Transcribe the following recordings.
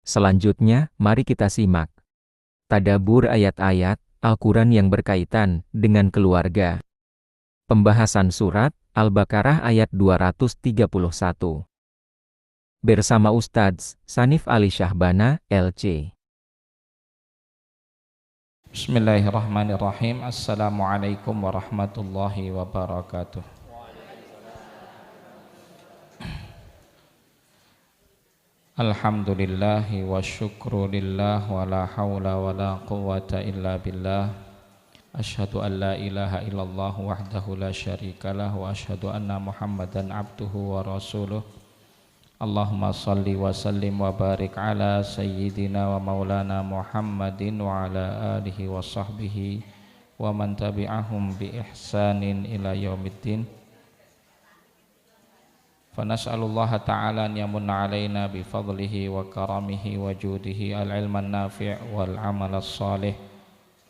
Selanjutnya, mari kita simak tadabbur ayat-ayat Al-Quran yang berkaitan dengan keluarga. Pembahasan surat Al-Baqarah ayat 231. Bersama Ustadz Sanif Ali Syahbana, LC. Bismillahirrahmanirrahim. Assalamualaikum warahmatullahi wabarakatuh. Alhamdulillahi wa syukru lillah wa la hawla wa la quwwata illa billah. Ashhadu an la ilaha illallah wahdahu la syarikalah wa ashhadu anna Muhammadan abduhu wa rasuluh. Allahumma salli wa sallim wa barik ala sayyidina wa maulana Muhammadin wa ala alihi wa sahbihi wa man tabi'ahum bi ihsanin ila yaumiddin. Fa nas'alullaha ta'ala an yamunna alaina bi fadlihi wa karamihi wa judihi al-ilman nafi' wal amal as-salih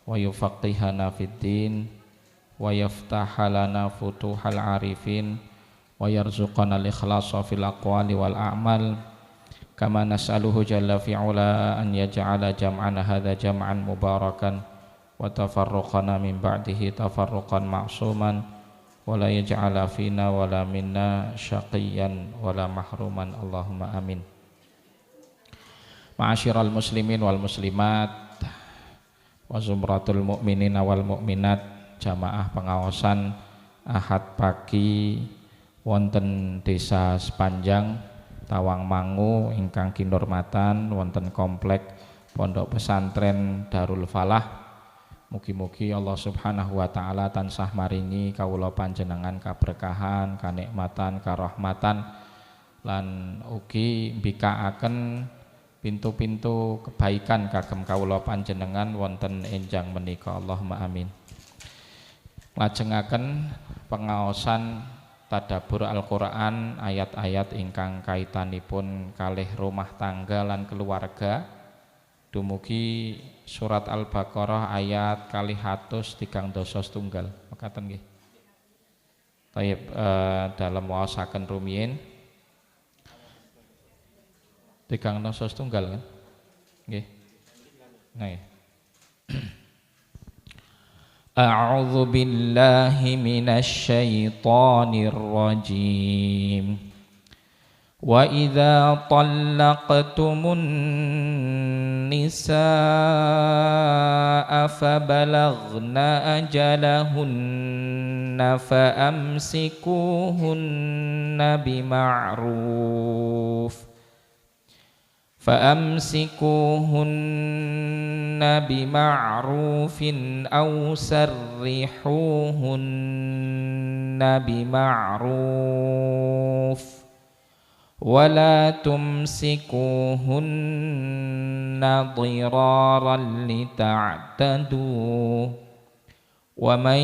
wa yufaqihana fid din wa yaftaha lana futuhal arifin wa yarzuqana al-ikhlasa fil aqwali wal a'mal kama nas'aluhu jalla fi'ula an yaj'ala jam'ana hadha jam'an mubarakan wa tafarruqana min ba'dihi tafarruqan ma'suman wa la yaj'ala fina wa la minna syaqiyan wa la mahruman. Allahumma amin. Ma'asyiral muslimin wal muslimat wa zumratul mu'minin wal mu'minat, jamaah pengaosan Ahad pagi wonten Desa Sepanjang Tawangmangu ingkang kinurmatan wonten komplek Pondok Pesantren Darul Falah. Mugi-mugi Allah Subhanahu wa taala tansah maringi kawula panjenengan kaberkahan, kanikmatan, karahmatan lan ugi mbikaaken pintu-pintu kebaikan kagem kawula panjenengan wonten enjang menika. Allahumma amin. Lajengaken pengaosan tadabbur Al-Qur'an ayat-ayat ingkang kaitanipun kalih rumah tangga lan keluarga. Dumugi surat Al-Baqarah ayat 231. Mekaten nggih. Tayyib, dalam waosaken rumiyin 231 kan? Nggih. Nggih. A'udzu billahi minasy syaithanir rajim. Wa idza talaqtumun nisaa fabalaghna ajalahunna faamsikuhunna bima'rufin aw sarrihuhunna bima'ruf ولا تمسكوهن ضرارا لتعتدوا ومن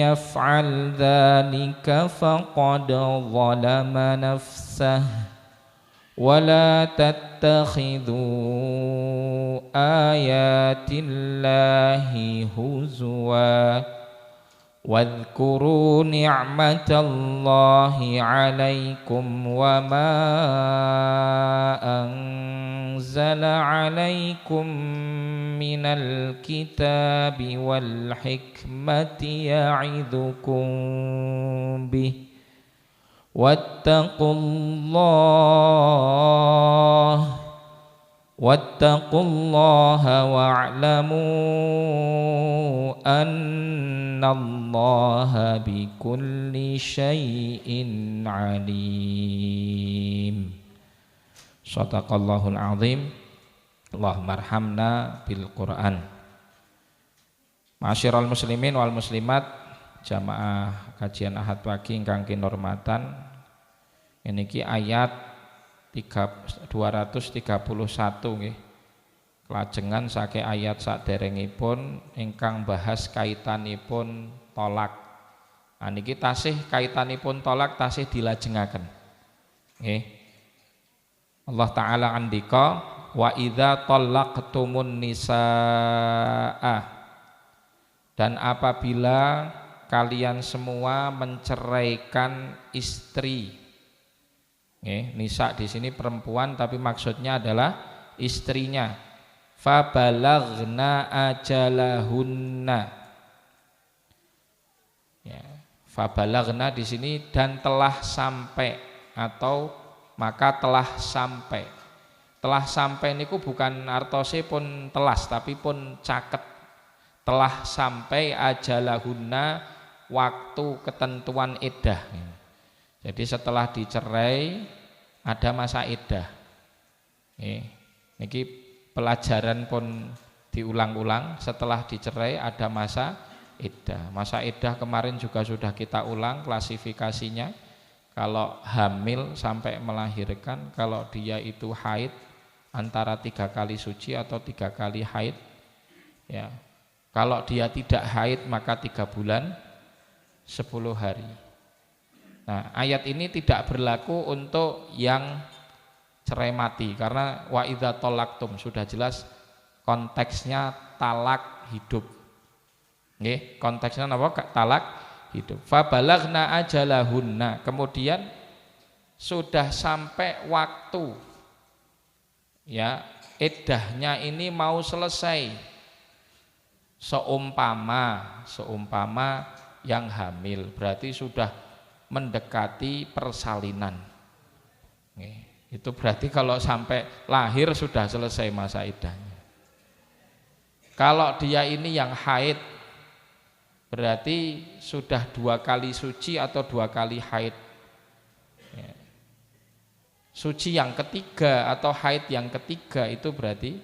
يفعل ذلك فقد ظلم نفسه ولا تتخذوا آيات الله هزوا واذكروا نعمة الله عليكم وما أنزل عليكم من الكتاب والحكمة يعظكم به واتقوا الله واعلموا أن الله بكل شيء عليم. Shadaqallahul azim. Allahumma arhamna bil Qur'an. Ma'asyiral muslimin wal muslimat, jamaah kajian Ahad pagi ingkang kinurmatan, niki ayat 231 nggih. Kelajengan saking ayat saderengipun ingkang bahas kaitanipun tolak. Niki tasih kaitanipun tolak tasih dilajengaken. Nggih. Allah taala andika wa idza talaqtumun nisaa, dan apabila kalian semua menceraikan istri. Nisa di sini perempuan, tapi maksudnya adalah istrinya. Fabalaghna ajalahunna. Ya, fabalaghna di sini dan telah sampai atau maka telah sampai. Telah sampai niku bukan artose pun telas tapi pun caket. Telah sampai ajalahunna waktu ketentuan iddah. Jadi setelah dicerai ada masa iddah. Niki pelajaran pun diulang-ulang, setelah dicerai ada masa iddah. Masa iddah kemarin juga sudah kita ulang klasifikasinya. Kalau hamil sampai melahirkan, kalau dia itu haid antara 3 kali suci atau 3 kali haid, ya. Kalau dia tidak haid maka 3 bulan 10 hari. Nah, ayat ini tidak berlaku untuk yang cerai mati karena wa idza talaqtum sudah jelas konteksnya talak hidup. Nggih, konteksnya apa? Talak hidup. Fa balaghna ajalahunna. Kemudian sudah sampai waktu ya iddahnya ini mau selesai. Seumpama yang hamil berarti sudah mendekati persalinan. Itu berarti kalau sampai lahir sudah selesai masa iddahnya. Kalau dia ini yang haid berarti sudah 2 kali suci atau 2 kali haid. Suci yang ketiga atau haid yang ketiga itu berarti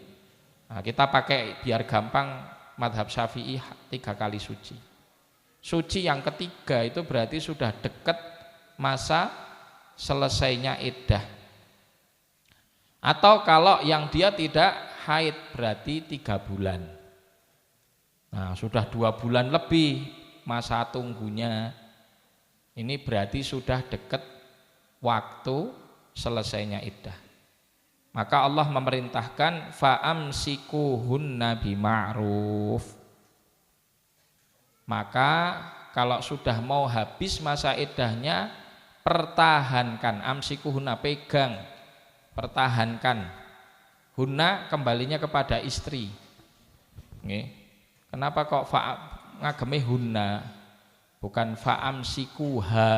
kita pakai biar gampang madhab Syafi'i 3 kali suci. Suci yang ketiga itu berarti sudah dekat masa selesainya iddah. Atau kalau yang dia tidak haid berarti 3 bulan. Nah, sudah 2 bulan lebih masa tunggunya. Ini berarti sudah dekat waktu selesainya iddah. Maka Allah memerintahkan fa'amsikuhunna bima'ruf. Maka kalau sudah mau habis masa iddahnya, pertahankan. Amsikuhunna, pegang, pertahankan. Hunna kembalinya kepada istri. Kenapa kok ngagemi hunna bukan fa'amsikuha?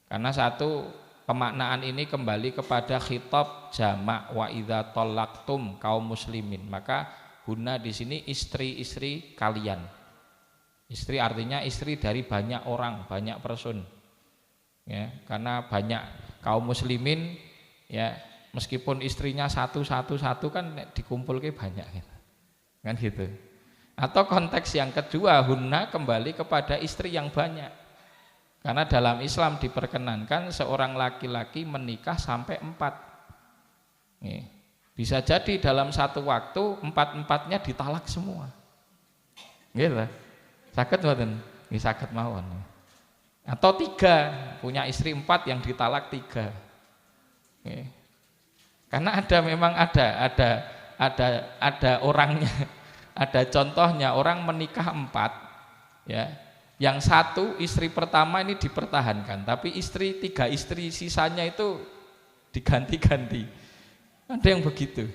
Karena satu, pemaknaan ini kembali kepada khitab jamak wa idza talaqtum kaum muslimin. Maka hunna di sini istri-istri kalian. Istri artinya istri dari banyak orang, banyak person. Ya, karena banyak kaum muslimin ya, meskipun istrinya satu kan dikumpulke banyak kan gitu. Atau konteks yang kedua, hunna kembali kepada istri yang banyak. Karena dalam Islam diperkenankan seorang laki-laki menikah sampai 4. Bisa jadi dalam satu waktu 4-4-nya ditalak semua. Gitu. Saged mboten? Nggih saged mawon. Atau 3, punya istri 4 yang ditalak 3. Karena memang ada orangnya, ada contohnya orang menikah 4 ya. Yang satu istri pertama ini dipertahankan, tapi 3 istri sisanya itu diganti-ganti. Ada yang begitu.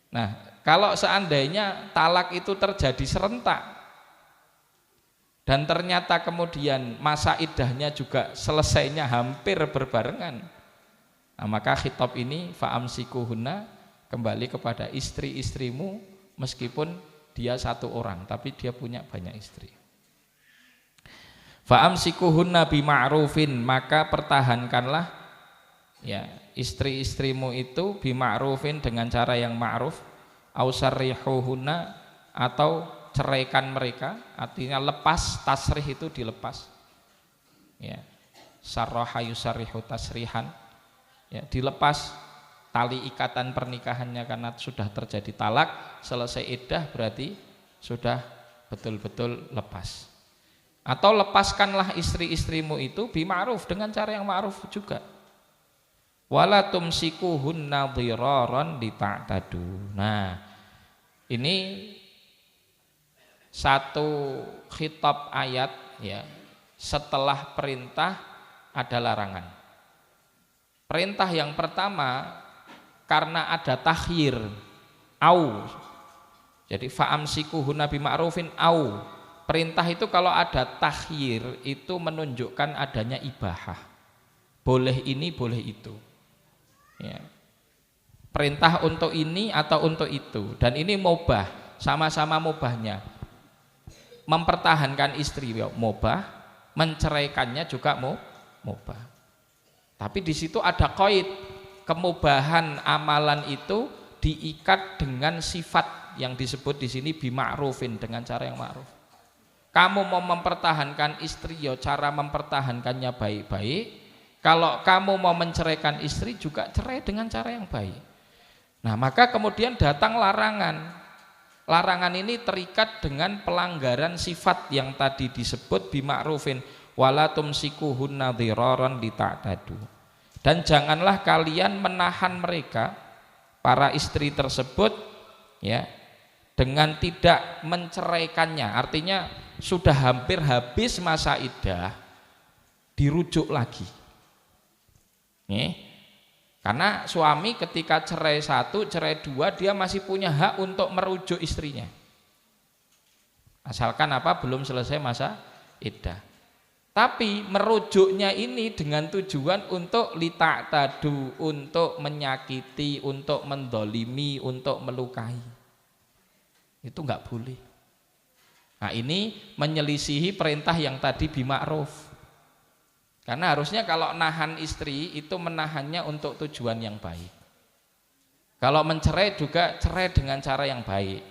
Nah, kalau seandainya talak itu terjadi serentak dan ternyata kemudian masa iddahnya juga selesainya hampir berbarengan, nah, maka khitab ini fa'amsikuhunna kembali kepada istri-istrimu meskipun dia 1 orang tapi dia punya banyak istri. Fa'amsikuhunna bima'rufin, maka pertahankanlah ya istri-istrimu itu bima'rufin dengan cara yang ma'ruf, ausarrihuhunna atau ceraikan mereka, artinya lepas, tasrih itu dilepas. Ya. Sarraha yusarrihu tasrihan. Ya, dilepas tali ikatan pernikahannya karena sudah terjadi talak, selesai iddah berarti sudah betul-betul lepas. Atau lepaskanlah istri-istrimu itu bima'ruf, dengan cara yang ma'ruf juga. Wala tumsikuhunna dhiraran lita'tadu. Nah, ini satu khitab ayat ya, setelah perintah ada larangan. Perintah yang pertama karena ada takhir au. Jadi fa'amsikuhunna bima'rufin au. Perintah itu kalau ada takhir itu menunjukkan adanya ibahah. Boleh ini, boleh itu. Ya. Perintah untuk ini atau untuk itu, dan ini mubah, sama-sama mubahnya. Mempertahankan istri mubah, menceraikannya juga mubah. Tapi di situ ada qaid, kemubahan amalan itu diikat dengan sifat yang disebut di sini bima'rufin, dengan cara yang ma'ruf. Kamu mau mempertahankan istri, ya cara mempertahankannya baik-baik. Kalau kamu mau menceraikan istri juga cerai dengan cara yang baik. Nah, maka kemudian datang larangan. Larangan ini terikat dengan pelanggaran sifat yang tadi disebut bima'rufin, wala tumsikuhunna dhiraran lita'tadu. Dan janganlah kalian menahan mereka, para istri tersebut, ya, dengan tidak menceraikannya. Artinya sudah hampir habis masa iddah, dirujuk lagi. Karena suami ketika cerai 1, cerai 2, dia masih punya hak untuk merujuk istrinya. Asalkan apa? Belum selesai masa iddah. Tapi merujuknya ini dengan tujuan untuk lita'tadu, untuk menyakiti, untuk mendolimi, untuk melukai. Itu enggak boleh. Nah, ini menyelisihi perintah yang tadi bima'ruf. Karena harusnya kalau nahan istri itu menahannya untuk tujuan yang baik. Kalau mencerai juga cerai dengan cara yang baik.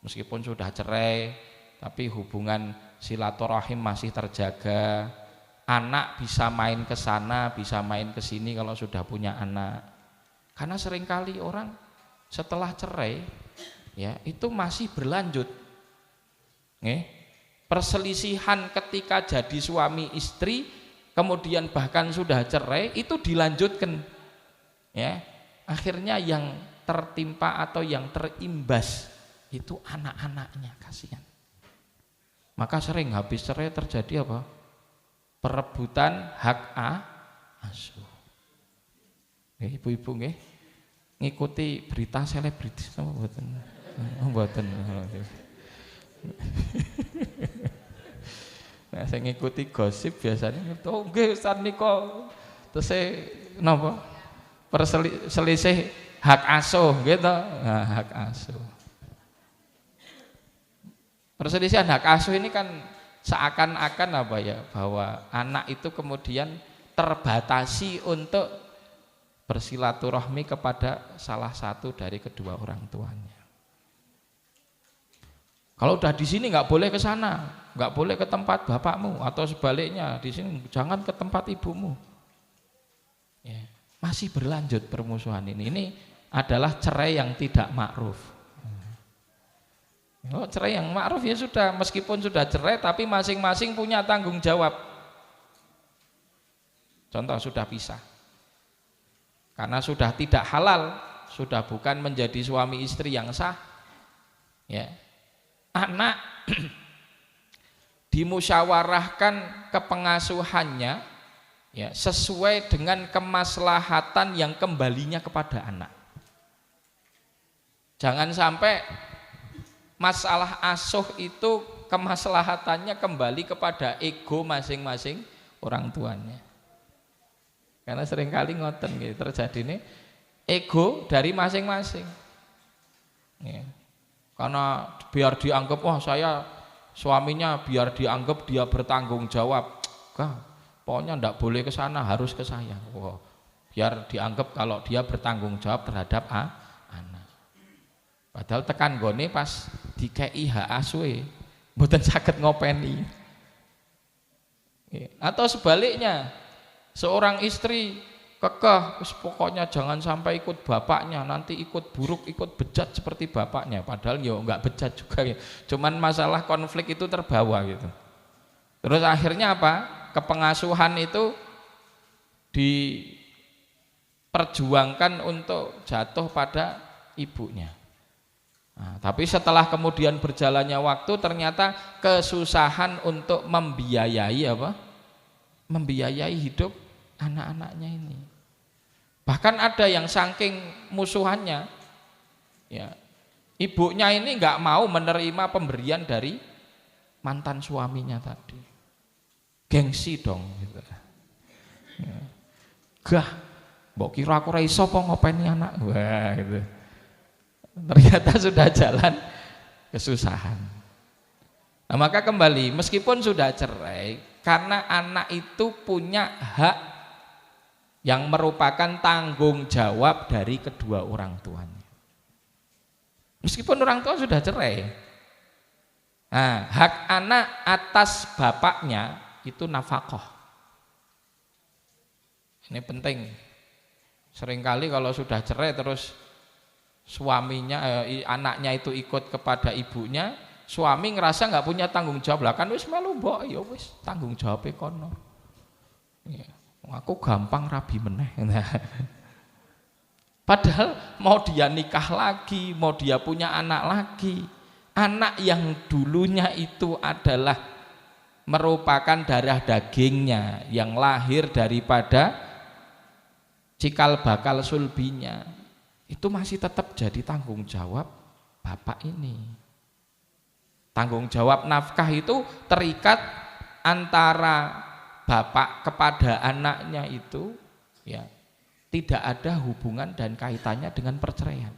Meskipun sudah cerai, tapi hubungan silaturahim masih terjaga. Anak bisa main ke sana, bisa main ke sini kalau sudah punya anak. Karena seringkali orang setelah cerai, ya itu masih berlanjut. Perselisihan ketika jadi suami istri, kemudian bahkan sudah cerai, itu dilanjutkan, ya. Akhirnya yang tertimpa atau yang terimbas itu anak-anaknya, kasihan. Maka sering habis cerai terjadi apa? Perebutan hak asuh. Ibu-ibu nggih ngikuti berita selebritis apa mboten? Mboten. Nah, saya ngikuti gosip biasanya, oh nggih Ustaz nika tesih napa? Perselisih hak asuh gitu. Nah, hak asuh. Perselisihan hak asuh ini kan seakan-akan apa ya, bahwa anak itu kemudian terbatasi untuk bersilaturahmi kepada salah satu dari kedua orang tuanya. Kalau udah di sini nggak boleh ke sana, nggak boleh ke tempat bapakmu, atau sebaliknya di sini jangan ke tempat ibumu. Ya, masih berlanjut permusuhan ini. Ini adalah cerai yang tidak ma'ruf. Oh, cerai yang ma'ruf ya sudah, meskipun sudah cerai tapi masing-masing punya tanggung jawab. Contoh sudah pisah, karena sudah tidak halal, sudah bukan menjadi suami istri yang sah. Ya. Anak dimusyawarahkan kepengasuhannya, ya, sesuai dengan kemaslahatan yang kembalinya kepada anak. Jangan sampai masalah asuh itu kemaslahatannya kembali kepada ego masing-masing orang tuanya. Karena seringkali ngoten gitu terjadi nih, ego dari masing-masing. Ya. Karena biar dianggap, wah saya suaminya, biar dianggap dia bertanggung jawab. Pokoknya enggak boleh ke sana, harus ke saya. Wah, biar dianggap kalau dia bertanggung jawab terhadap anak. Padahal tekan gone pas dikei hak asuhe, mboten saged ngopeni. Atau sebaliknya, seorang istri kekeh, pokoknya jangan sampai ikut bapaknya, nanti ikut buruk, ikut bejat seperti bapaknya. Padahal ya enggak bejat juga ya. Cuman masalah konflik itu terbawa gitu. Terus akhirnya apa? Kepengasuhan itu diperjuangkan untuk jatuh pada ibunya. Nah, tapi setelah kemudian berjalannya waktu, ternyata kesusahan untuk membiayai apa? Membiayai hidup anak-anaknya ini. Bahkan ada yang saking musuhannya, ya, ibunya ini nggak mau menerima pemberian dari mantan suaminya tadi. Gengsi dong gitu. Ya. Gah, mbok kira aku ra iso apa ngopeni anak. Wah, gitu. Ternyata sudah jalan kesusahan. Nah, maka kembali, meskipun sudah cerai, karena anak itu punya hak yang merupakan tanggung jawab dari kedua orang tuanya. Meskipun orang tua sudah cerai, nah, hak anak atas bapaknya itu nafkah. Ini penting. Seringkali kalau sudah cerai terus suaminya, anaknya itu ikut kepada ibunya, suami ngerasa nggak punya tanggung jawab lah, kan wis melu mbok, ya wis tanggung jawabnya kono. Ya, aku gampang rabi meneh. Padahal mau dia nikah lagi, mau dia punya anak lagi, anak yang dulunya itu adalah merupakan darah dagingnya yang lahir daripada cikal bakal sulbinya, itu masih tetap jadi tanggung jawab bapak ini. Tanggung jawab nafkah itu terikat antara bapak kepada anaknya itu, ya, tidak ada hubungan dan kaitannya dengan perceraian.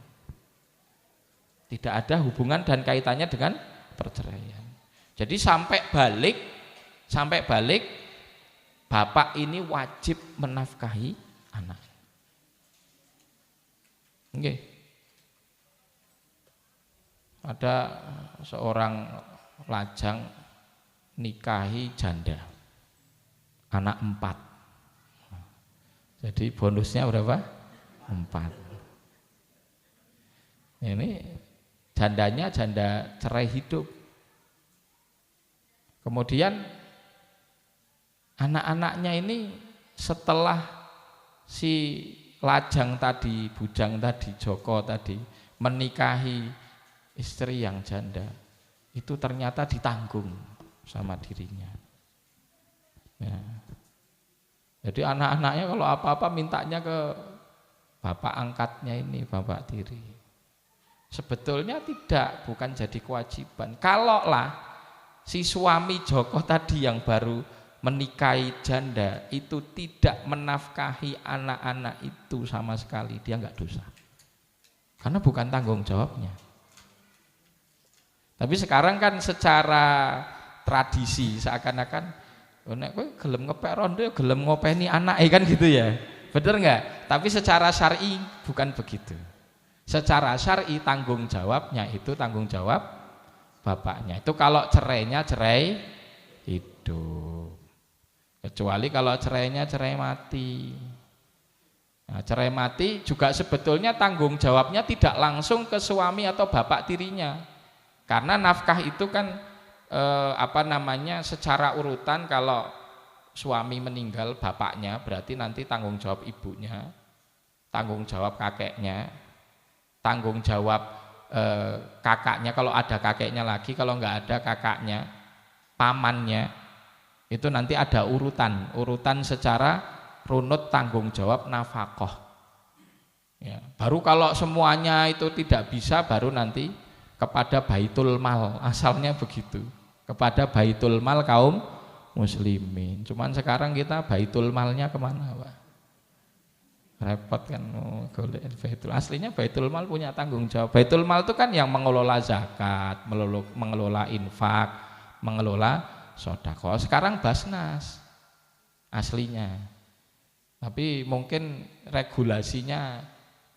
Tidak ada hubungan dan kaitannya dengan perceraian. Jadi sampai balik bapak ini wajib menafkahi anak. Oke. Ada seorang lajang nikahi janda, anak 4. Jadi bonusnya berapa? 4. Ini jandanya janda cerai hidup. Kemudian anak-anaknya ini setelah si lajang tadi, bujang tadi, Joko tadi menikahi istri yang janda, itu ternyata ditanggung sama dirinya. Ya. Jadi anak-anaknya kalau apa-apa mintanya ke bapak angkatnya ini, bapak tiri. Sebetulnya tidak, bukan jadi kewajiban. Kalaulah si suami Joko tadi yang baru menikahi janda itu tidak menafkahi anak-anak itu sama sekali, dia enggak dosa. Karena bukan tanggung jawabnya. Tapi sekarang kan secara tradisi seakan-akan nek kowe gelem ngepek rondo gelem ngopeni anak kan gitu ya. Bener enggak? Tapi secara syar'i bukan begitu. Secara syar'i tanggung jawabnya itu tanggung jawab bapaknya. Itu kalau cerainya cerai hidup. Kecuali kalau cerainya cerai mati. Nah, cerai mati juga sebetulnya tanggung jawabnya tidak langsung ke suami atau bapak tirinya. Karena nafkah itu kan secara urutan, kalau suami meninggal bapaknya berarti nanti tanggung jawab ibunya, tanggung jawab kakeknya, tanggung jawab kakaknya kalau ada kakeknya lagi, kalau enggak ada kakaknya, pamannya, itu nanti ada urutan secara runut tanggung jawab nafkah. Ya, baru kalau semuanya itu tidak bisa, baru nanti kepada Baitul Mal, asalnya begitu, kepada Baitul Mal kaum muslimin. Cuman sekarang kita Baitul Malnya kemana, Pak? Repot kan, golek Baitul. Aslinya Baitul Mal punya tanggung jawab. Baitul Mal itu kan yang mengelola zakat, mengelola infak, mengelola sedekah. Sekarang Basnas aslinya. Tapi mungkin regulasinya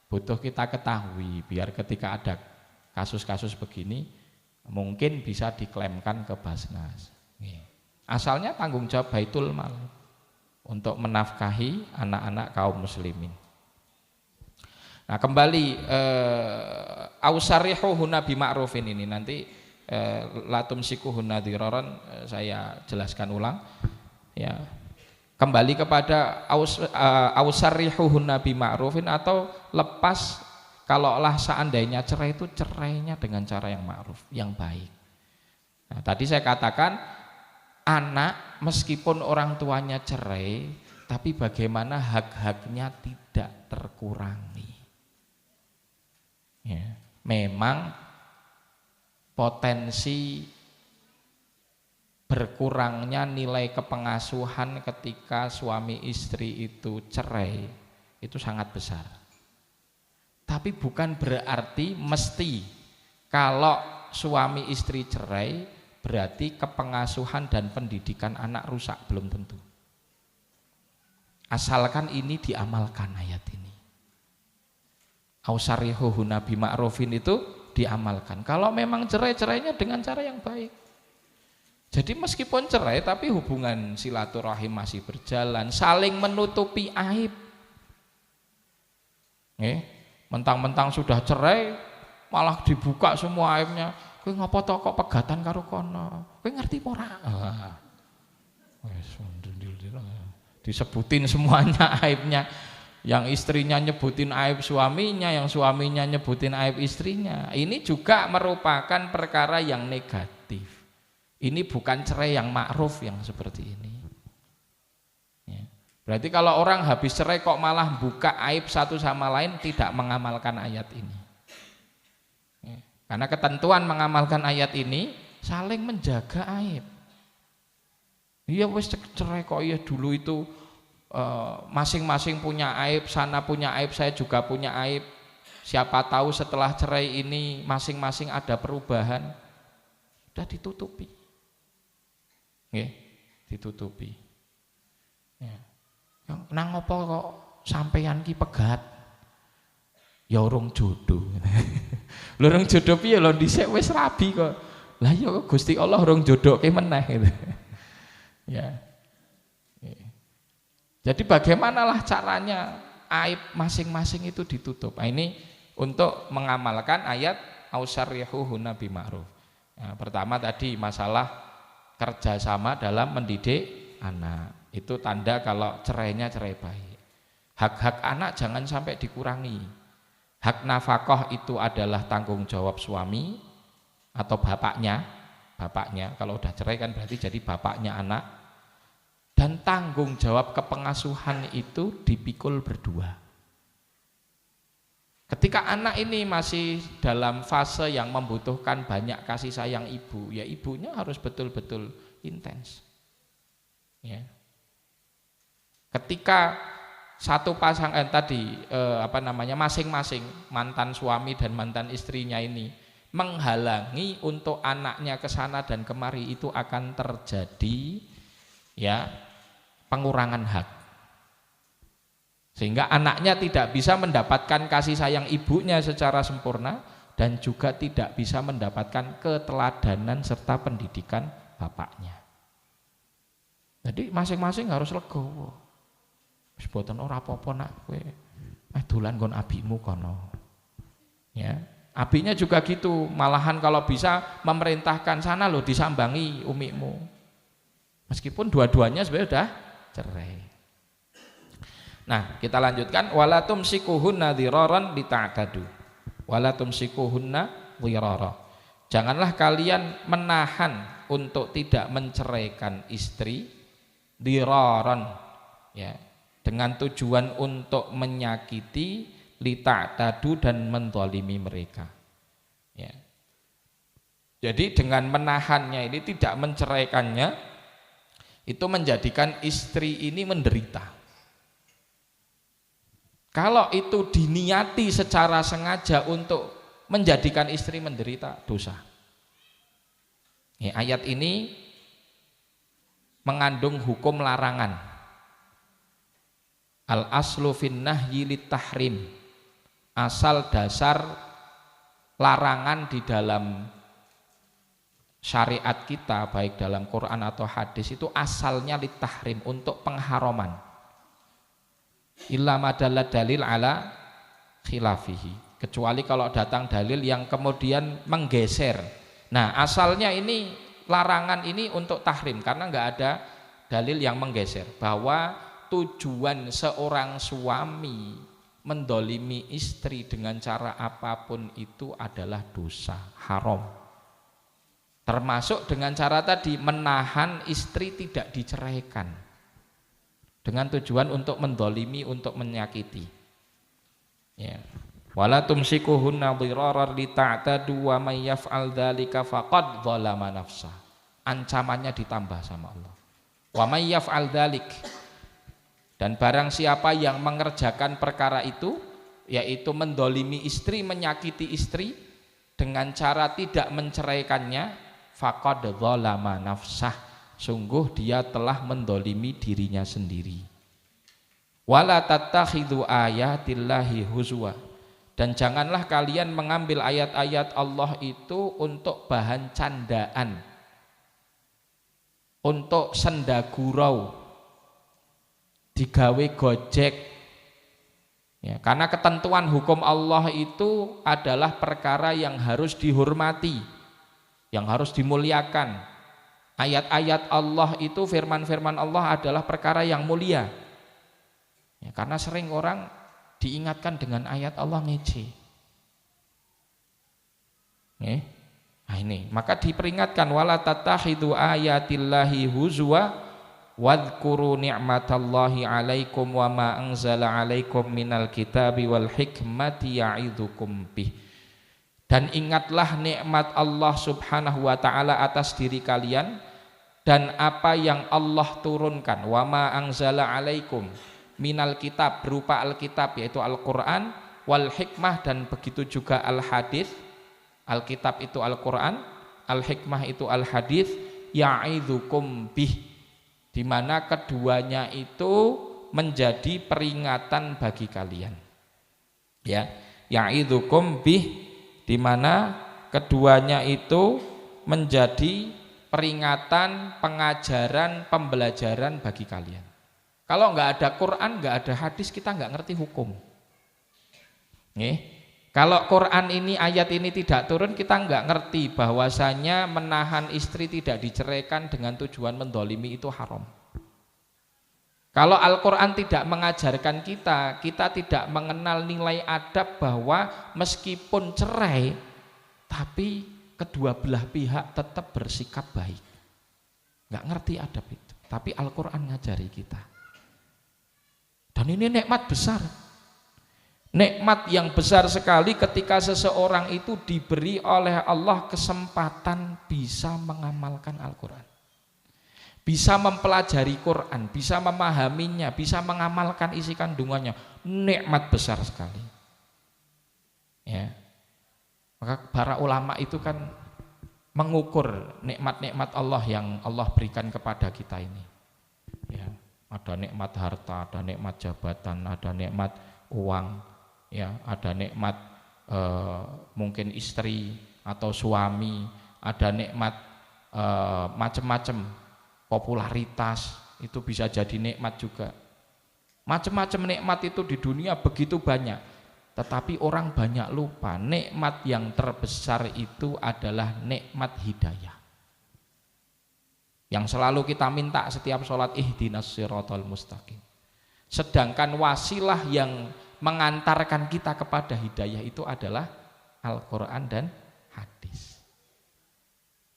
butuh kita ketahui biar ketika ada kasus-kasus begini mungkin bisa diklaimkan ke Basnas. Asalnya tanggung jawab Baitul Mal untuk menafkahi anak-anak kaum muslimin. Nah, kembali ausarihuhuna bima'rufin ini nanti latum sikuhuna diraran saya jelaskan ulang ya. Kembali kepada ausarihuhuna bima'rufin atau lepas, kalaulah seandainya cerai itu cerainya dengan cara yang ma'ruf, yang baik. Nah, tadi saya katakan anak meskipun orang tuanya cerai tapi bagaimana hak-haknya tidak terkurangi. Ya, memang potensi berkurangnya nilai kepengasuhan ketika suami istri itu cerai itu sangat besar. Tapi bukan berarti mesti kalau suami istri cerai berarti kepengasuhan dan pendidikan anak rusak, belum tentu. Asalkan ini diamalkan ayat ini. Ausarihuhunna bima'rufin itu diamalkan. Kalau memang cerai-cerainya dengan cara yang baik. Jadi meskipun cerai tapi hubungan silaturahim masih berjalan, saling menutupi aib. Mentang-mentang sudah cerai malah dibuka semua aibnya. Kowe ngapa to kok pegatan karo kono? Kowe ngerti apa ora? Disebutin semuanya aibnya. Yang istrinya nyebutin aib suaminya, yang suaminya nyebutin aib istrinya. Ini juga merupakan perkara yang negatif. Ini bukan cerai yang ma'ruf yang seperti ini. Ya. Berarti kalau orang habis cerai kok malah buka aib satu sama lain, tidak mengamalkan ayat ini. Ya. Karena ketentuan mengamalkan ayat ini saling menjaga aib. Iya wis cerai kok ya dulu itu masing-masing punya aib, sana punya aib, saya juga punya aib. Siapa tahu setelah cerai ini masing-masing ada perubahan. Sudah ditutupi. Ditutupi. Ya. Nang apa kok sampeyan ki pegat? Ya urung jodoh. Lho urung jodoh piye lho dhisik wis rabi kok. Lah ya Gusti Allah urung jodohke meneh gitu. Ya. Jadi bagaimanalah caranya aib masing-masing itu ditutup. Nah, ini untuk mengamalkan ayat ausarihuhunna bima'ruf. Nah, pertama tadi masalah kerjasama dalam mendidik anak. Itu tanda kalau cerainya cerai baik. Hak-hak anak jangan sampai dikurangi. Hak nafkah itu adalah tanggung jawab suami atau bapaknya. Bapaknya kalau udah cerai kan berarti jadi bapaknya anak. Dan tanggung jawab kepengasuhan itu dipikul berdua. Ketika anak ini masih dalam fase yang membutuhkan banyak kasih sayang ibu, ya ibunya harus betul-betul intens. Ya. Ketika satu pasangan tadi masing-masing mantan suami dan mantan istrinya ini menghalangi untuk anaknya ke sana dan kemari, itu akan terjadi ya pengurangan hak. Sehingga anaknya tidak bisa mendapatkan kasih sayang ibunya secara sempurna dan juga tidak bisa mendapatkan keteladanan serta pendidikan bapaknya. Jadi masing-masing harus legowo. Wis boten ora apa-apa nak kowe dolan nggon abimu kono. Ya, abinya juga gitu, malahan kalau bisa memerintahkan sana loh disambangi umikmu. Meskipun dua-duanya sebenarnya sudah cerai. Nah, kita lanjutkan wala tumsikuhunna dhiraran lita'tadu. Wala tumsikuhunna dhirara. Janganlah kalian menahan untuk tidak menceraikan istri dhiraran, ya, dengan tujuan untuk menyakiti lita'tadu dan menzalimi mereka. Ya. Jadi dengan menahannya ini, tidak menceraikannya, itu menjadikan istri ini menderita. Kalau itu diniati secara sengaja untuk menjadikan istri menderita, dosa. Ayat ini mengandung hukum larangan. Al aslu fin nahyi lit tahrim. Asal dasar larangan di dalam syariat kita, baik dalam Quran atau hadis, itu asalnya lit tahrim, untuk pengharaman. Illa madalla dalil ala khilafihi, kecuali kalau datang dalil yang kemudian menggeser. Nah, asalnya ini larangan ini untuk tahrim karena nggak ada dalil yang menggeser bahwa tujuan seorang suami mendolimi istri dengan cara apapun itu adalah dosa, haram. Termasuk dengan cara tadi menahan istri tidak diceraikan. dengan tujuan untuk mendolimi, untuk menyakiti. Ya. Wala tumsikuhunna dhirarar li ta'tadu wa may yaf'al dzalika faqad dzalama nafsah. Ancamannya ditambah sama Allah. Wa may yaf'al dzalik, dan barang siapa yang mengerjakan perkara itu, yaitu mendolimi istri, menyakiti istri dengan cara tidak menceraikannya, faqad dzalama nafsah, sungguh dia telah mendolimi dirinya sendiri. Wala tattakhidhu ayatillahi huzwa, dan janganlah kalian mengambil ayat-ayat Allah itu untuk bahan candaan, untuk senda gurau, digawe gojek. Ya, karena ketentuan hukum Allah itu adalah perkara yang harus dihormati, yang harus dimuliakan. Ayat-ayat Allah itu, firman-firman Allah adalah perkara yang mulia. Ya, karena sering orang diingatkan dengan ayat Allah ngece. Nah ini, maka diperingatkan wala tattakhidhu ayatillahi huzwa wadhkuru ni'matallahi 'alaikum wa ma anzala 'alaikum minal kitabi wal hikmati ya'idzukum bih. Dan ingatlah nikmat Allah Subhanahu wa taala atas diri kalian dan apa yang Allah turunkan, wa ma anzala 'alaikum minal kitab, berupa Alkitab yaitu Al-Quran, wal hikmah, dan begitu juga al-hadis. Alkitab itu Al-Quran, al-hikmah itu al-hadis, ya'idzukum bih, di mana keduanya itu menjadi peringatan bagi kalian. Ya, ya'idzukum bih, di mana keduanya itu menjadi peringatan, pengajaran, pembelajaran bagi kalian. Kalau nggak ada Quran, nggak ada hadis, kita nggak ngerti hukum. Kalau Quran ini, ayat ini tidak turun, kita nggak ngerti bahwasanya menahan istri tidak diceraikan dengan tujuan mendolimi itu haram. Kalau Al-Quran tidak mengajarkan kita, kita tidak mengenal nilai adab bahwa meskipun cerai, tapi kedua belah pihak tetap bersikap baik. Nggak ngerti adab itu, tapi Al-Quran ngajari kita. Dan ini nikmat besar, nikmat yang besar sekali ketika seseorang itu diberi oleh Allah kesempatan bisa mengamalkan Al-Quran, bisa mempelajari Quran, bisa memahaminya, bisa mengamalkan isi kandungannya. Nikmat besar sekali. Ya. Maka para ulama itu kan mengukur nikmat-nikmat Allah yang Allah berikan kepada kita ini. Ya. Ada nikmat harta, ada nikmat jabatan, ada nikmat uang, ya, ada nikmat mungkin istri atau suami, ada nikmat macam-macam, popularitas itu bisa jadi nikmat juga. Macam-macam nikmat itu di dunia begitu banyak, tetapi orang banyak lupa nikmat yang terbesar itu adalah nikmat hidayah. Yang selalu kita minta setiap sholat, ihdinas siratal mustaqim. Sedangkan wasilah yang mengantarkan kita kepada hidayah itu adalah Al-Quran dan hadis.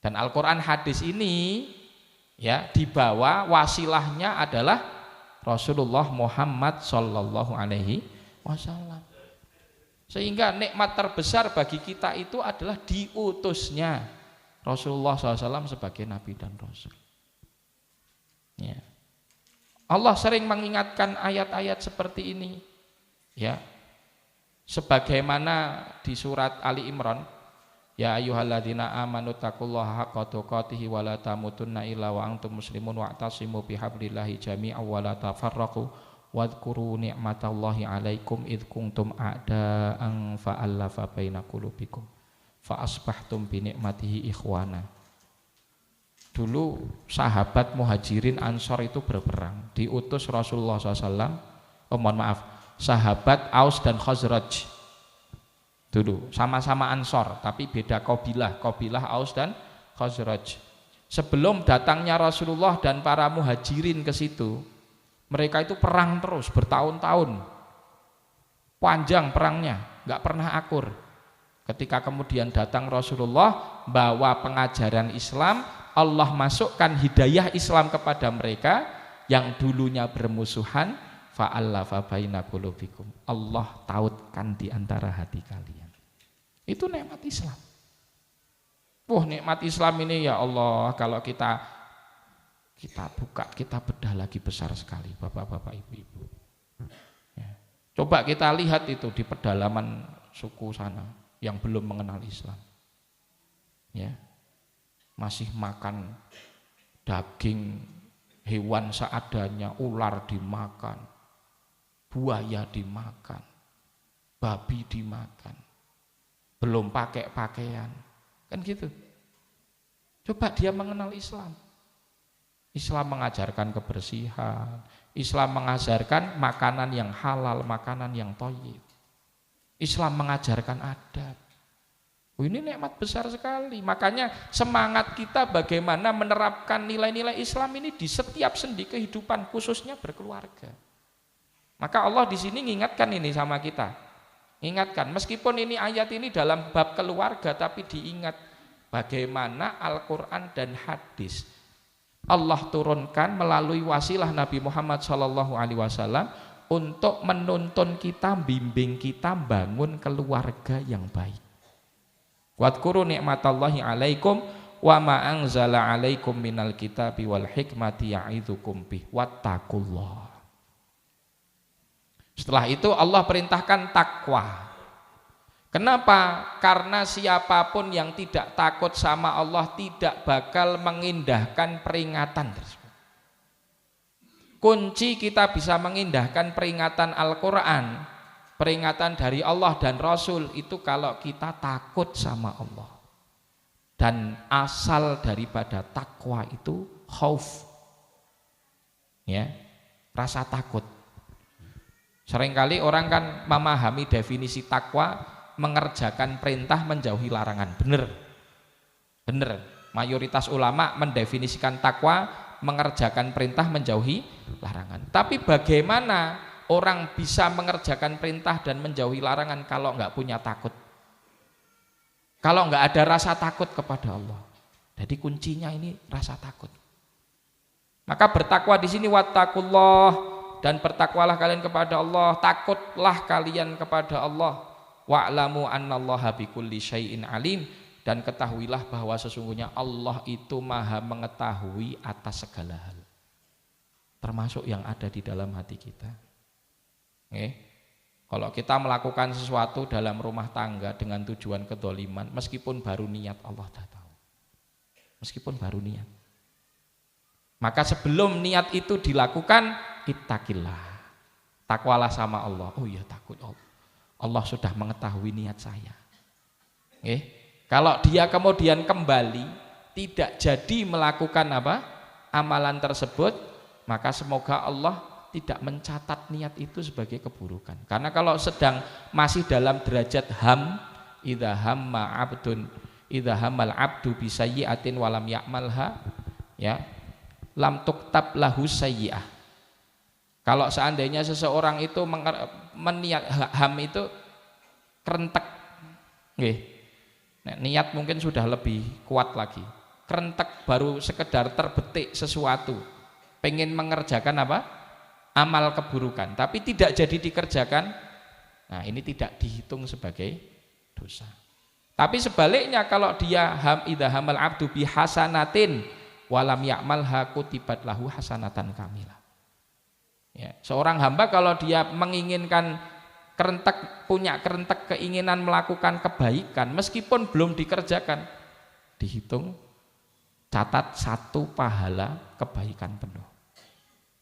Dan Al-Quran hadis ini ya dibawa wasilahnya adalah Rasulullah Muhammad Sallallahu Alaihi Wasallam. Sehingga nikmat terbesar bagi kita itu adalah diutusnya Rasulullah SAW sebagai Nabi dan Rasul. Ya. Allah sering mengingatkan ayat-ayat seperti ini, ya, sebagaimana di surat Ali Imran, ya ayyuhalladzina amanu taqullaha haqqa tuqatih wa la tamutunna illa wa antum muslimun wa'tasimu bihablillahi jami'an wa la tafarraqu wadhkuru ni'matallahi 'alaikum id kuntum a'da'an fa'alafa baina qulubikum fa asbahtum bi ni'matihi ikhwana. Dulu sahabat Muhajirin Ansor itu berperang, diutus Rasulullah SAW, sahabat Aus dan Khazraj. Dulu sama-sama Ansor tapi beda kabilah Aus dan Khazraj. Sebelum datangnya Rasulullah dan para Muhajirin ke situ, mereka itu perang terus bertahun-tahun, panjang perangnya, nggak pernah akur. Ketika kemudian datang Rasulullah bawa pengajaran Islam, Allah masukkan hidayah Islam kepada mereka, yang dulunya bermusuhan, fa'allafa baina qulubikum. Allah tautkan di antara hati kalian. Itu nikmat Islam. Wah, nikmat Islam ini ya Allah, kalau kita buka, kita bedah lagi besar sekali, bapak-bapak, ibu-ibu. Ya. Coba kita lihat itu di pedalaman suku sana yang belum mengenal Islam. Ya. Masih makan daging hewan seadanya, ular dimakan, buaya dimakan, babi dimakan, belum pakai pakaian, kan gitu. Coba dia mengenal Islam. Islam mengajarkan kebersihan, Islam mengajarkan makanan yang halal, makanan yang thayyib. Islam mengajarkan adab. Ini nikmat besar sekali. Makanya semangat kita bagaimana menerapkan nilai-nilai Islam ini di setiap sendi kehidupan, khususnya berkeluarga. Maka Allah di sini mengingatkan ini sama kita. Ingatkan, meskipun ini ayat ini dalam bab keluarga, tapi diingat bagaimana Al-Quran dan hadis Allah turunkan melalui wasilah Nabi Muhammad SAW untuk menuntun kita, bimbing kita bangun keluarga yang baik. Wadhkuru ni'matallahi alaikum wa ma anzala alaikum minal kitabi wal hikmati ya'idzukum bih wattaqullah. Setelah itu Allah perintahkan takwa. Kenapa? Karena siapapun yang tidak takut sama Allah tidak bakal mengindahkan peringatan tersebut. Kunci kita bisa mengindahkan peringatan Al-Quran, peringatan dari Allah dan Rasul itu kalau kita takut sama Allah. Dan asal daripada takwa itu khauf, ya, rasa takut. Seringkali orang kan memahami definisi takwa mengerjakan perintah menjauhi larangan. Bener, mayoritas ulama mendefinisikan takwa mengerjakan perintah menjauhi larangan. Tapi bagaimana orang bisa mengerjakan perintah dan menjauhi larangan kalau nggak punya takut, kalau nggak ada rasa takut kepada Allah? Jadi kuncinya ini rasa takut. Maka bertakwa di sini wattaqullah, dan bertakwalah kalian kepada Allah, takutlah kalian kepada Allah. Wa'lamu annallaha bikulli syai'in alim, dan ketahuilah bahwa sesungguhnya Allah itu maha mengetahui atas segala hal, termasuk yang ada di dalam hati kita. Kalau kita melakukan sesuatu dalam rumah tangga dengan tujuan kedzaliman, meskipun baru niat Allah dah tahu. Meskipun baru niat. Maka sebelum niat itu dilakukan, ittaqillah. Takwalah sama Allah. Oh iya, takut Allah. Allah sudah mengetahui niat saya. Kalau dia kemudian kembali tidak jadi melakukan amalan tersebut, maka semoga Allah tidak mencatat niat itu sebagai keburukan. Karena kalau sedang masih dalam derajat idza hammal abdu bisayyi'atin walam ya'malha, ya, lam tuktab lahu sayyi'ah. Kalau seandainya seseorang itu meniat itu kerentek, nah, niat mungkin sudah lebih kuat lagi. Kerentek baru sekedar terbetik sesuatu, pengen mengerjakan amal keburukan, tapi tidak jadi dikerjakan. Nah, ini tidak dihitung sebagai dosa. Tapi sebaliknya, kalau dia idza hamal abdu bihasanatin walam ya'malha kutibat lahu hasanatan kamilah. Ya, seorang hamba kalau dia menginginkan punya kerentek keinginan melakukan kebaikan, meskipun belum dikerjakan, dihitung, catat satu pahala kebaikan penuh.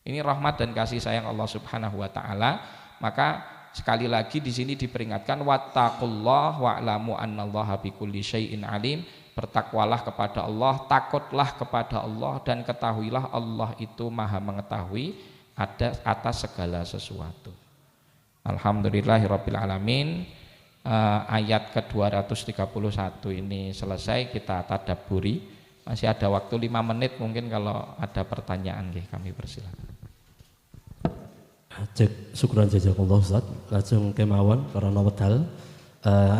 Ini rahmat dan kasih sayang Allah Subhanahu wa taala. Maka sekali lagi di sini diperingatkan wattaqullah wa'lamu annallaha bikulli syai'in alim. Bertakwalah kepada Allah, takutlah kepada Allah, dan ketahuilah Allah itu maha mengetahui atas segala sesuatu. Alhamdulillahirabbil alamin. Ayat ke-231 ini selesai kita tadabburi. Masih ada waktu 5 menit, mungkin kalau ada pertanyaan kami persilakan. Cek syukuran jazakumullah Ustaz. Langsung kemawon karena wedal.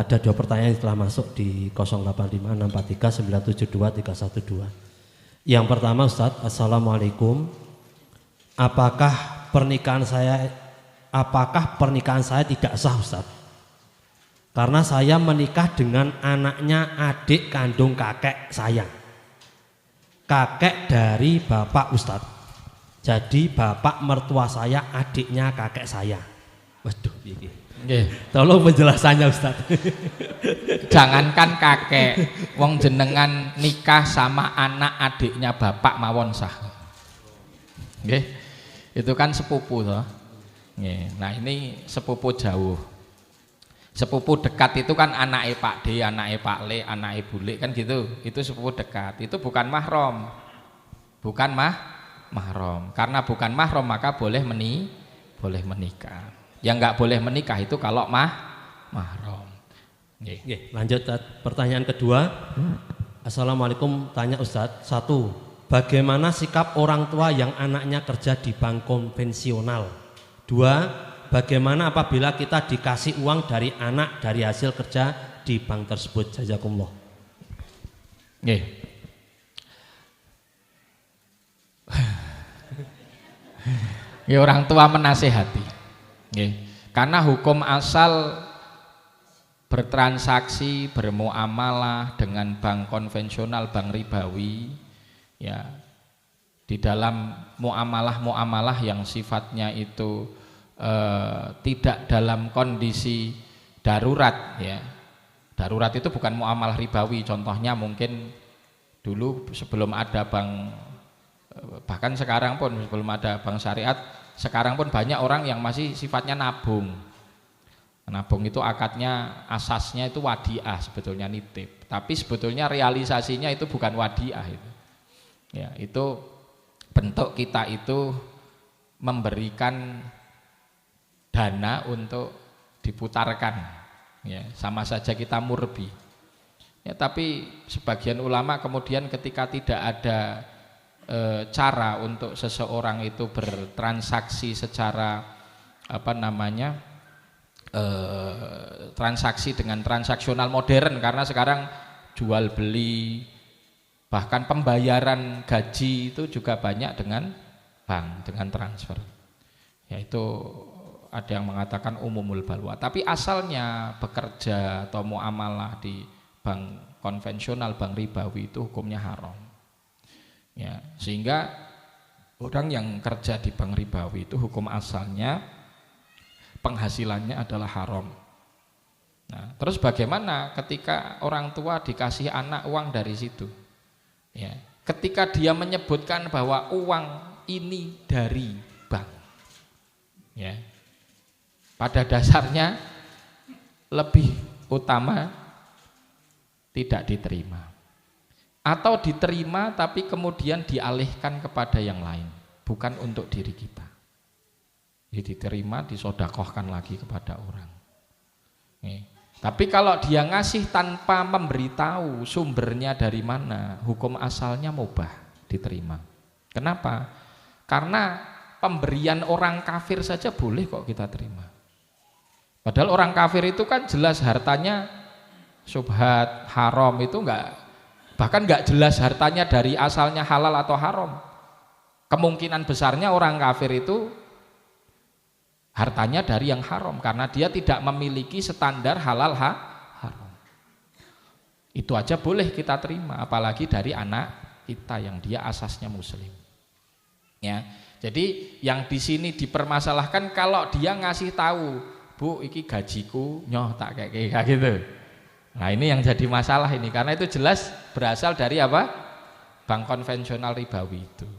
Ada 2 pertanyaan yang telah masuk di 085643972312. Yang pertama Ustaz, assalamualaikum. apakah pernikahan saya tidak sah, Ustaz? Karena saya menikah dengan anaknya adik kandung kakek saya. Kakek dari bapak, Ustaz. Jadi bapak mertua saya adiknya kakek saya. Waduh, ini. Tolong penjelasannya, Ustaz. Jangankan kakek, wong jenengan nikah sama anak adiknya bapak mawon sah. Nggih. Itu kan sepupu toh. Nggih. Nah, ini sepupu jauh. Sepupu dekat itu kan anaknya Pak D, anaknya Pak Le, anaknya Bule kan gitu. Itu sepupu dekat. Itu bukan mahram. Bukan mahram. Karena bukan mahram maka boleh menikah. Yang nggak boleh menikah itu kalau mahram. Nggih, lanjut pertanyaan kedua. Assalamualaikum, tanya Ustadz. 1. Bagaimana sikap orang tua yang anaknya kerja di bank konvensional? 2. Bagaimana apabila kita dikasih uang dari anak dari hasil kerja di bank tersebut? Jazakumullah. Nggih. Ya, orang tua menasehati. Nggih. Karena hukum asal bertransaksi, bermuamalah dengan bank konvensional, bank ribawi, ya, di dalam muamalah yang sifatnya itu tidak dalam kondisi darurat, ya. Darurat itu bukan muamalah ribawi. Contohnya mungkin dulu sebelum ada bank, bahkan sekarang pun sebelum ada bank syariat, sekarang pun banyak orang yang masih sifatnya nabung. Nabung itu akadnya, asasnya itu wadiah, sebetulnya nitip. Tapi sebetulnya realisasinya itu bukan wadiah itu. Ya, itu bentuk kita itu memberikan dana untuk diputarkan, ya, sama saja kita murbi, ya. Tapi sebagian ulama kemudian ketika tidak ada cara untuk seseorang itu bertransaksi secara transaksi dengan transaksional modern, karena sekarang jual beli bahkan pembayaran gaji itu juga banyak dengan bank, dengan transfer, yaitu ada yang mengatakan umumul balwa. Tapi asalnya bekerja atau muamalah di bank konvensional, bank ribawi itu hukumnya haram. Ya, sehingga orang yang kerja di bank ribawi itu hukum asalnya penghasilannya adalah haram. Nah, terus bagaimana ketika orang tua dikasih anak uang dari situ? Ya, ketika dia menyebutkan bahwa uang ini dari bank, ya, pada dasarnya lebih utama tidak diterima, atau diterima tapi kemudian dialihkan kepada yang lain, bukan untuk diri kita. Jadi diterima, disodakohkan lagi kepada orang. Tapi kalau dia ngasih tanpa memberitahu sumbernya dari mana, hukum asalnya mubah, diterima. Kenapa? Karena pemberian orang kafir saja boleh kok kita terima. Padahal orang kafir itu kan jelas hartanya syubhat, haram, itu bahkan enggak jelas hartanya dari asalnya halal atau haram. Kemungkinan besarnya orang kafir itu hartanya dari yang haram karena dia tidak memiliki standar halal haram. Itu aja boleh kita terima, apalagi dari anak kita yang dia asasnya muslim. Ya. Jadi yang di sini dipermasalahkan kalau dia ngasih tahu, Bu, iki gajiku nyoh tak kayak gitu. Nah, ini yang jadi masalah ini, karena itu jelas berasal dari apa? Bank konvensional ribawi itu.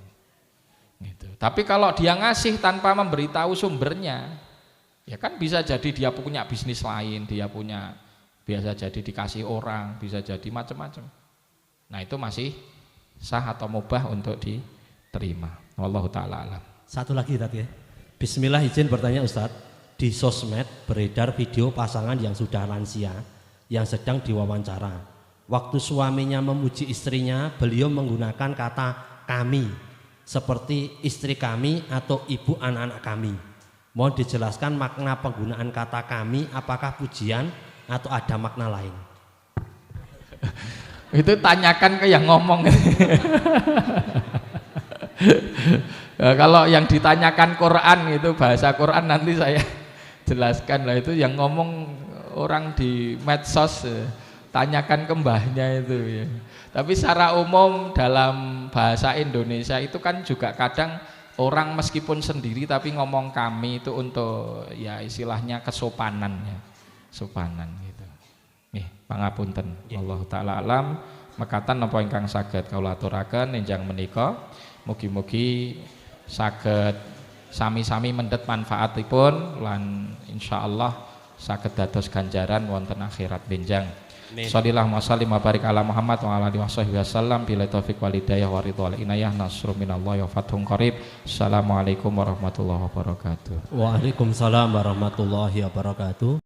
Gitu. Tapi kalau dia ngasih tanpa memberitahu sumbernya, ya kan bisa jadi dia punya bisnis lain, dia punya, biasa jadi dikasih orang, bisa jadi macam-macam. Nah, itu masih sah atau mubah untuk diterima. Wallahu ta'ala alam. Satu lagi tadi ya. Bismillah, izin bertanya Ustadz. Di sosmed beredar video pasangan yang sudah lansia yang sedang diwawancara. Waktu suaminya memuji istrinya, beliau menggunakan kata kami, seperti istri kami atau ibu anak-anak kami. Mohon dijelaskan makna penggunaan kata kami, apakah pujian atau ada makna lain? Itu tanyakan ke yang ngomong. Kalau yang ditanyakan Quran itu bahasa Quran nanti saya jelaskan lah, itu yang ngomong orang di medsos, tanyakan ke mbahnya itu ya. Tapi secara umum dalam bahasa Indonesia itu kan juga kadang orang meskipun sendiri tapi ngomong kami itu untuk ya istilahnya kesopanan ya, sopanan gitu. Nih pangapunten, Allah taala alam. Mekatan napa ingkang saged kawula aturaken enjang menika, mugi-mugi saged sami-sami mendhet manfaatipun lan insyaallah saged dados ganjaran wonten akhirat benjang. Shallallahu wasallim wa barik ala Muhammad wa ala alihi wasallam bila taufik wal hidayah wa ridha wal inayah nasrun minallahi wa fathun qarib. Assalamualaikum warahmatullahi wabarakatuh. Waalaikumsalam warahmatullahi wabarakatuh.